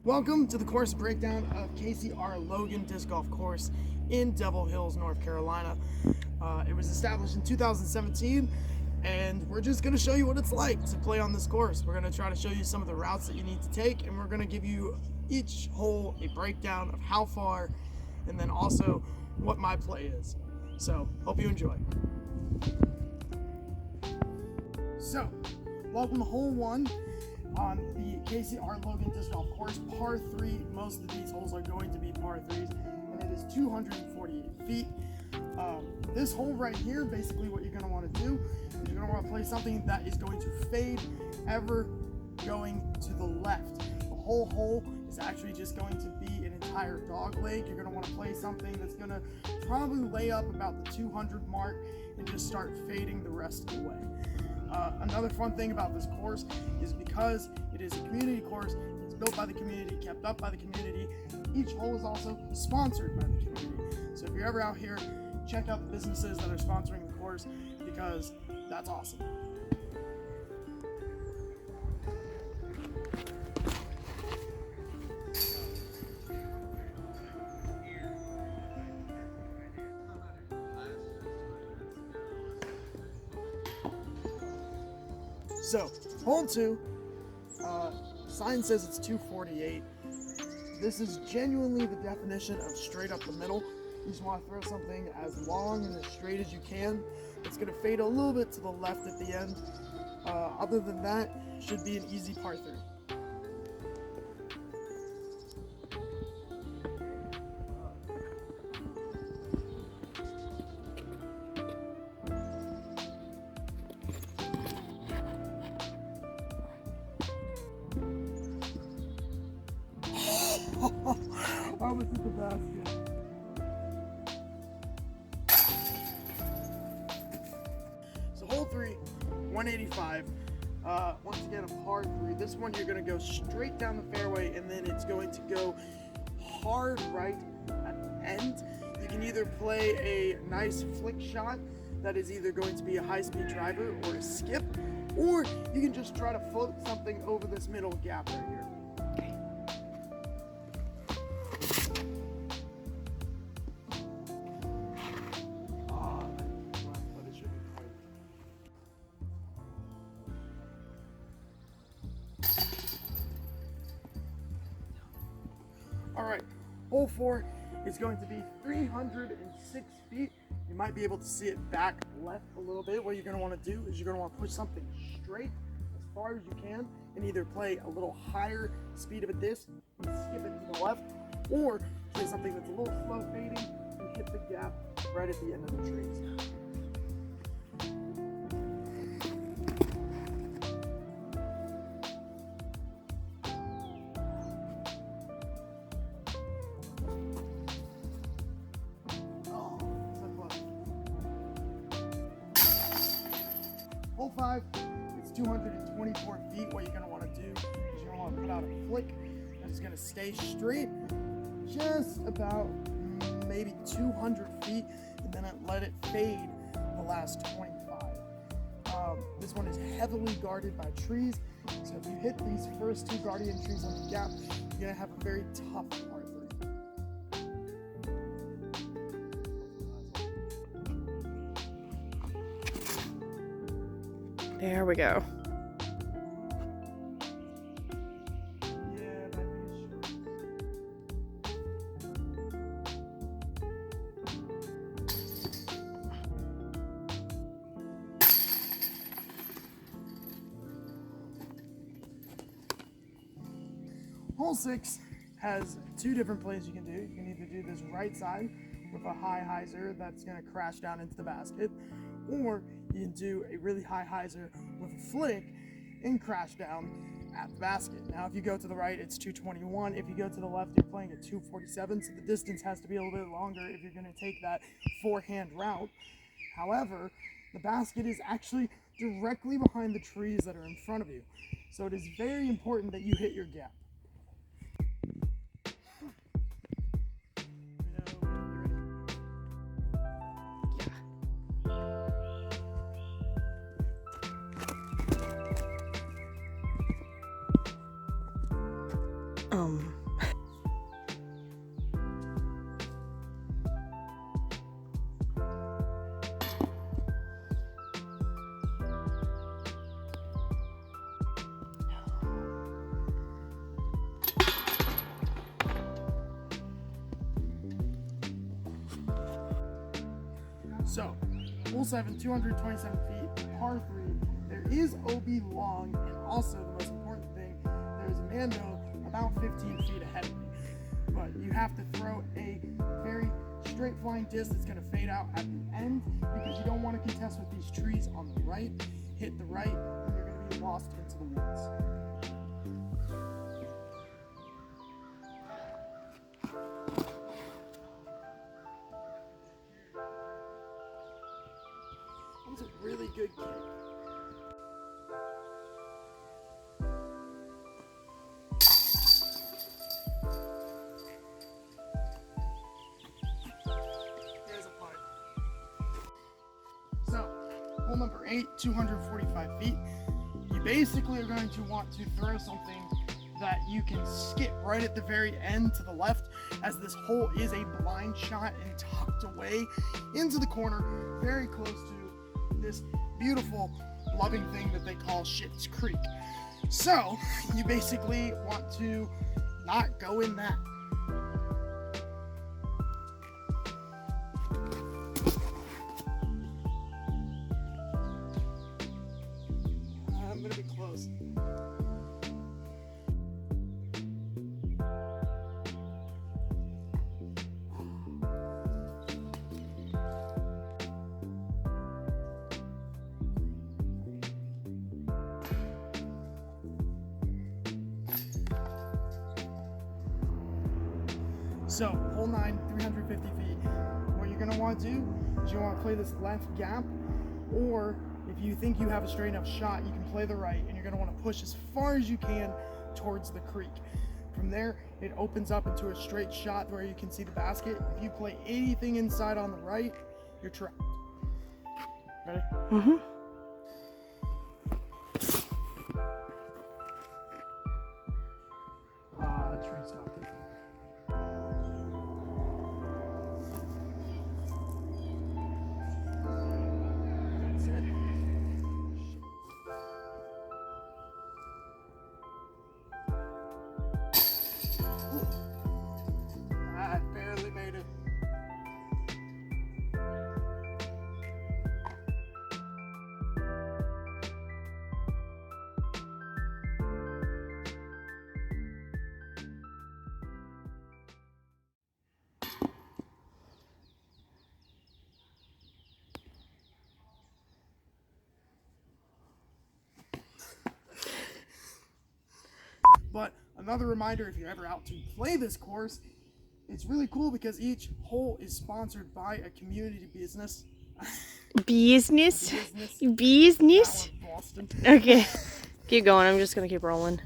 Welcome to the course breakdown of KCR Logan Disc Golf Course in Devil Hills, North Carolina. It was established in 2017, and we're just going to show you what it's like to play on this course. We're going to try to show you some of the routes that you need to take, and we're going to give you each hole a breakdown of how far, and then also what my play is. So, hope you enjoy. So, welcome to hole one on the KCR Logan Disc Golf Course, par 3. Most of these holes are going to be par 3s, and it is 248 feet. This hole right here, basically what you're going to want to do is you're going to want to play something that is going to fade ever going to the left. The whole hole is actually just going to be an entire dog leg. You're going to want to play something that's going to probably lay up about the 200 mark and just start fading the rest of the way. Another fun thing about this course is because it is a community course, it's built by the community, kept up by the community. Each hole is also sponsored by the community. So if you're ever out here, check out the businesses that are sponsoring the course because that's awesome. So, hole 2, sign says it's 248. This is genuinely the definition of straight up the middle. You just want to throw something as long and as straight as you can. It's going to fade a little bit to the left at the end. Other than that, should be an easy par 3. I was at the basket. So hole 3, 185. Once again, a par 3. This one you're going to go straight down the fairway, and then it's going to go hard right at the end. You can either play a nice flick shot that is either going to be a high-speed driver or a skip, or you can just try to float something over this middle gap right here. Alright, hole 4 is going to be 306 feet. You might be able to see it back left a little bit. What you're going to want to do is you're going to want to push something straight as far as you can and either play a little higher speed of a disc and skip it to the left, or play something that's a little slow fading and hit the gap right at the end of the trees. Hole 5, it's 224 feet. What you're going to want to do is you're going to want to put out a flick that is going to stay straight just about maybe 200 feet, and then let it fade the last 25. This one is heavily guarded by trees, so if you hit these first 2 guardian trees on the gap, you're going to have a very tough par 3. There we go. Yeah, that is Hole 6 has 2 different plays you can do. You can either do this right side with a high hyzer that's going to crash down into the basket, or you can do a really high hyzer with a flick and crash down at the basket. Now, if you go to the right, it's 221. If you go to the left, you're playing at 247, so the distance has to be a little bit longer if you're going to take that forehand route. However, the basket is actually directly behind the trees that are in front of you, so it is very important that you hit your gap. So, hole 7, 227 feet, par 3. There is OB long, and also the most important thing, there's Mando about 15 feet ahead of me. But you have to throw a very straight flying disc that's going to fade out at the end, because you don't want to contest with these trees on the right. Hit the right, and you're going to be lost into the woods. That was a really good kick. There's a putt. So, hole number 8, 245 feet. You basically are going to want to throw something that you can skip right at the very end to the left, as this hole is a blind shot and tucked away into the corner, very close to this beautiful loving thing that they call Schitt's Creek. So you basically want to not go in that. I'm gonna be close. So, hole 9, 350 feet. What you're going to want to do is you want to play this left gap, or if you think you have a straight enough shot, you can play the right, and you're going to want to push as far as you can towards the creek. From there, it opens up into a straight shot where you can see the basket. If you play anything inside on the right, you're trapped. Ready? Mm-hmm. Tree stopped it. That's it. I barely made it. But another reminder, if you're ever out to play this course, it's really cool because each hole is sponsored by a community business. Business? Business. Business? That one, Boston. Okay. Keep going. I'm just going to keep rolling.